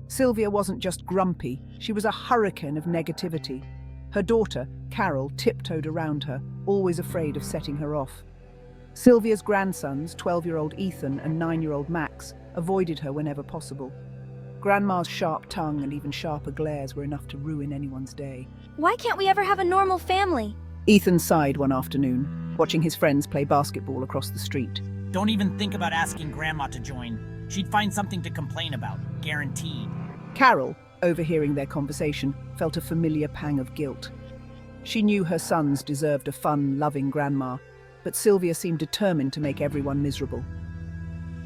Sylvia wasn't just grumpy, she was a hurricane of negativity. Her daughter, Carol, tiptoed around her, always afraid of setting her off. Sylvia's grandsons, 12-year-old Ethan and 9-year-old Max, avoided her whenever possible. Grandma's sharp tongue and even sharper glares were enough to ruin anyone's day. Why can't we ever have a normal family? Ethan sighed one afternoon, watching his friends play basketball across the street. Don't even think about asking Grandma to join. She'd find something to complain about, guaranteed. Carol, overhearing their conversation, felt a familiar pang of guilt. She knew her sons deserved a fun, loving grandma, but Sylvia seemed determined to make everyone miserable.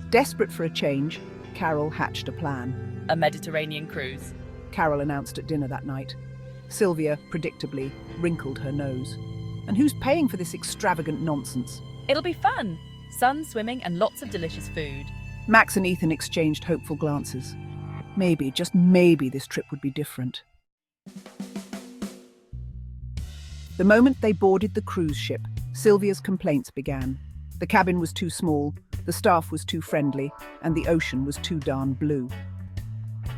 Desperate for a change, Carol hatched a plan. A Mediterranean cruise. Carol announced at dinner that night. Sylvia, predictably, wrinkled her nose. And who's paying for this extravagant nonsense? It'll be fun. Sun, swimming, and lots of delicious food. Max and Ethan exchanged hopeful glances. Maybe, just maybe, this trip would be different. The moment they boarded the cruise ship, Sylvia's complaints began. The cabin was too small, the staff was too friendly, and the ocean was too darn blue.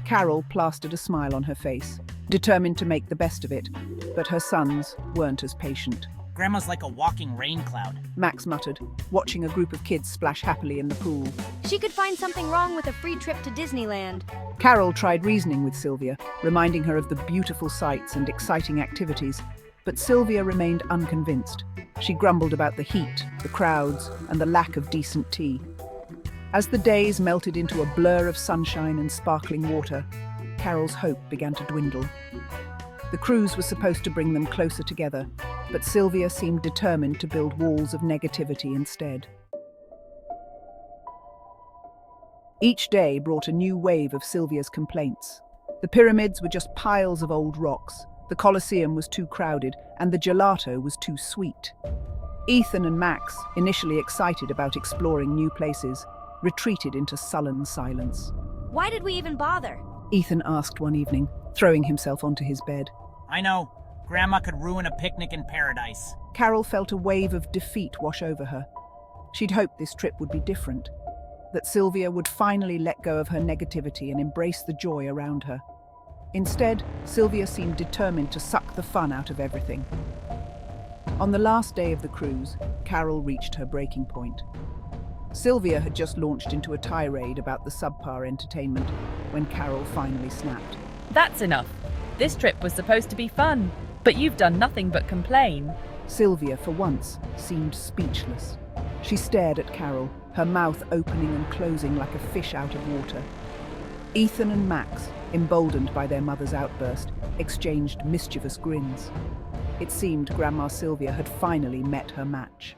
Carol plastered a smile on her face, determined to make the best of it, but her sons weren't as patient. Grandma's like a walking rain cloud. Max muttered, watching a group of kids splash happily in the pool. She could find something wrong with a free trip to Disneyland. Carol tried reasoning with Sylvia, reminding her of the beautiful sights and exciting activities, but Sylvia remained unconvinced. She grumbled about the heat, the crowds, and the lack of decent tea. As the days melted into a blur of sunshine and sparkling water, Carol's hope began to dwindle. The cruise was supposed to bring them closer together, but Sylvia seemed determined to build walls of negativity instead. Each day brought a new wave of Sylvia's complaints. The pyramids were just piles of old rocks, the Colosseum was too crowded, and the gelato was too sweet. Ethan and Max, initially excited about exploring new places, retreated into sullen silence. Why did we even bother? Ethan asked one evening, throwing himself onto his bed. I know. Grandma could ruin a picnic in paradise. Carol felt a wave of defeat wash over her. She'd hoped this trip would be different, that Sylvia would finally let go of her negativity and embrace the joy around her. Instead, Sylvia seemed determined to suck the fun out of everything. On the last day of the cruise, Carol reached her breaking point. Sylvia had just launched into a tirade about the subpar entertainment when Carol finally snapped. That's enough. This trip was supposed to be fun, but you've done nothing but complain. Sylvia, for once, seemed speechless. She stared at Carol, her mouth opening and closing like a fish out of water. Ethan and Max, emboldened by their mother's outburst, exchanged mischievous grins. It seemed Grandma Sylvia had finally met her match.